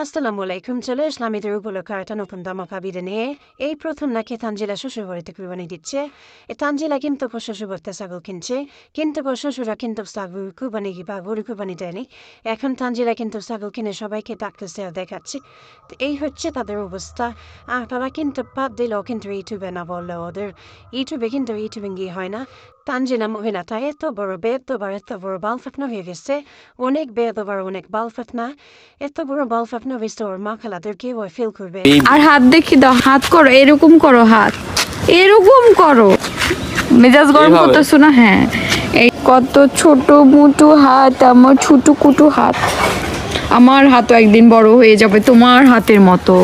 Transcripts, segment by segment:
আসসালামু আলাইকুম। চলে আসলাম ঈদের উপলক্ষে একটা নতুন ধামাকা ভিডিও নিয়ে। এই প্রথম নাকি তানজিলা শ্বশুরবাড়িতে কুরবানি দিচ্ছে। তানজিলা কিন্তু শ্বশুরবাড়িতে ছাগল কিনছে, কিন্তু শ্বশুরা কিন্তু ছাগল কুরবানি বা গরু কুরবানি দেয়নি। এখন তানজিলা কিন্তু ছাগল কিনে সবাইকে ডাকতেছে আর দেখাচ্ছে। তো এই হচ্ছে তাদের অবস্থা। আর তারা কিন্তু বাদ দিলেও কিন্তু ইউটিউবে না বললেও ওদের কিন্তু ইউটিউবিং হয় না। তানজিলা মহিলাটা এত বড় বেদবার এত বড় বালফাতনা হয়ে গেছে, অনেক বেদবার অনেক বালফাতনা। এত বড় বালফাতনা হয়েছে ওর মা খালাদেরকে ও ফিল করবে। আর হাত দেখি দাও, হাত করো, এরকম করো, হাত এরকম করো, মেজাজ গরম করতেছো না? হ্যাঁ, এই কত ছোট মুটু হাত, আমার ছুটু কুটু হাত। আমার হাতও একদিন বড় হয়ে যাবে তোমার হাতের মতো।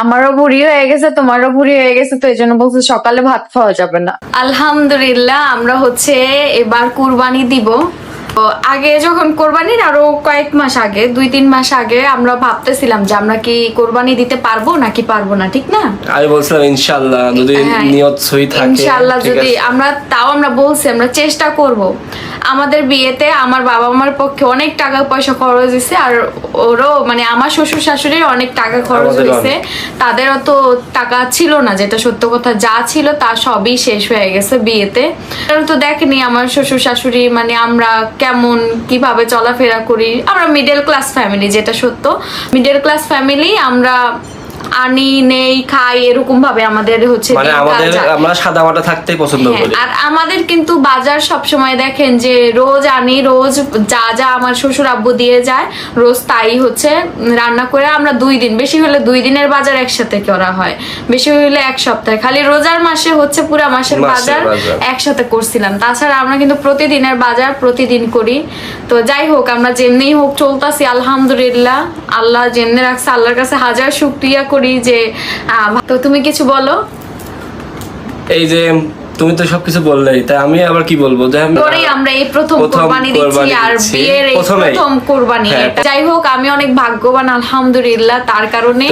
আমারও বুড়ি হয়ে গেছে, তোমারও বুড়ি হয়ে গেছে, তো এই জন্য বলছি সকালে ভাত খাওয়া যাবে না। আলহামদুলিল্লাহ, আমরা হচ্ছে এবার কুরবানি দিব। তো আগে যখন কোরবানির আরো কয়েক মাস আগে, 2-3 মাস আগে আমরা ভাবতেছিলাম যে আমরা কি কোরবানি দিতে পারবো নাকি পারবো না, ঠিক না? আমি বলছিলাম ইনশাআল্লাহ যদি নিয়ত সহি থাকে, ইনশাআল্লাহ যদি আমরা বলছি আমরা চেষ্টা করব। আমাদের বিয়েতে আমার বাবা মার পক্ষে অনেক টাকা পয়সা খরচ হয়েছে, আর ওরও মানে আমার শ্বশুর শাশুড়ির অনেক টাকা খরচ হয়েছে। তাদেরও তো টাকা ছিল না, যেটা সত্য কথা, যা ছিল তা সবই শেষ হয়ে গেছে বিয়েতে। তো দেখেনি আমার শ্বশুর শাশুড়ি মানে আমরা কেমন কিভাবে চলাফেরা করি। আমরা মিডল ক্লাস ফ্যামিলি, যেটা সত্য মিডল ক্লাস ফ্যামিলি। আমরা আনি নেই খাই এরকম ভাবে আমাদের হচ্ছে, মানে আমরা সাদা মাটা থাকতেই পছন্দ করি। আর আমাদের কিন্তু বাজার সব সময় দেখেন যে রোজ আনি, রোজ যা যা আমার শ্বশুর আব্বু দিয়ে যায় রোজ তাই হচ্ছে রান্না করে আমরা 2 দিন, বেশি হলে 2 দিনের বাজার একসাথে করা হয়, বেশি হলে 1 সপ্তাহে। খালি রোজার মাসে হচ্ছে পুরো মাসের বাজার একসাথে করছিলাম। তাছাড়া আমরা কিন্তু প্রতিদিনের বাজার প্রতিদিন করি। তো যাই হোক, আমরা যেমনি হোক চলতাছি আলহামদুলিল্লাহ। আল্লাহ যেমনি রাখছে, আল্লাহর কাছে হাজার শুকরিয়া করি যে। তো তুমি কিছু বলো। এই যে তুমি তো সবকিছু বললেই, তাই আমি আবার কি বলবো? আমরা এই প্রথম কোরবানি দিচ্ছি, আর বিয়ের এই প্রথম কোরবানি। যাই হোক, আমি অনেক ভাগ্যবান আলহামদুলিল্লাহ তার কারণে।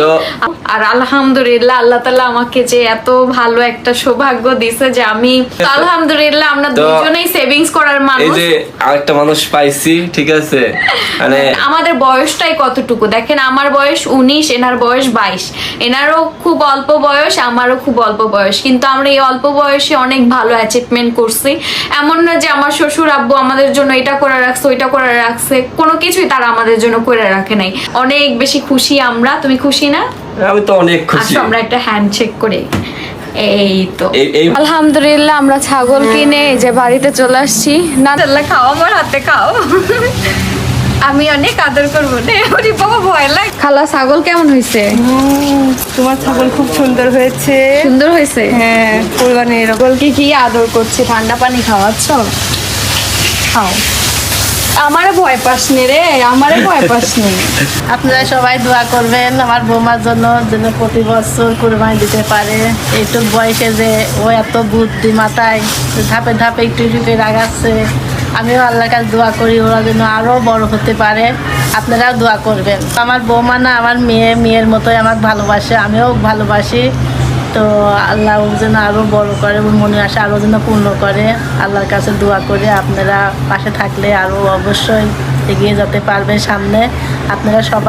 আর আলহামদুলিল্লাহ আল্লাহ তাআলা আমাকে যে এত ভালো একটা সৌভাগ্য দিয়েছে যে আমি আলহামদুলিল্লাহ আমরা দুজনেই সেভিংস করার মানুষ। এই যে আরেকটা মানুষ পাইছি, ঠিক আছে? মানে আমাদের বয়সটাই কতটুকু দেখেন, আমার বয়স 19, এনার বয়স 22। এনারও খুব অল্প বয়স, আমারও খুব অল্প বয়স, কিন্তু আমরা এই অল্প বয়সে অনেক ভালো অ্যাচিভমেন্ট করছি। এমন না যে আমার শ্বশুর আব্বু আমাদের জন্য এটা করে রাখছে ওইটা করে রাখছে, কোনো কিছুই তারা আমাদের জন্য করে রাখে নাই। অনেক বেশি খুশি আমরা। তুমি খুশি না? আমি তো অনেক খুশি। আমরা একটা হ্যান্ডশেক করে এই তো আলহামদুলিল্লাহ আমরা ছাগল কিনে যে বাড়িতে চলে আসছি। না খাও, আমার হাতে খাও, আমি অনেক আদর করবো। ভয় লাগে। খালা, ছাগল কেমন হয়েছে? তোমার ছাগল খুব সুন্দর হয়েছে। সুন্দর হয়েছে? হ্যাঁ, কোরবানির ছাগলকে কি আদর করছে? ঠান্ডা পানি খাওয়াচ্ছ? খাও। আমারে ভয় পাসনি রে, আমারে ভয় পাসনি। আপনারা সবাই দোয়া করবেন আমার বৌমার জন্য, যেন প্রতি বছর কোরবানি দিতে পারে। এইটুক বয়সে যে ও এত বুদ্ধি মাথায়, ধাপে ধাপে একটু একটু করে আগাচ্ছে। আমিও আল্লাহর কাছে দোয়া করি ওরা যেন আরও বড় হতে পারে। আপনারাও দোয়া করবেন। আমার বৌমা না, আমার মেয়ের মতোই আমাকে ভালোবাসে, আমিও ভালোবাসি। তো আল্লাহ যেন আরও বড় করে, মনে আশা আরও যেন পূর্ণ করে। আল্লাহর কাছে দোয়া করে আপনারা পাশে থাকলে আরও অবশ্যই এগিয়ে যেতে পারবেন সামনে। আপনারা সবাই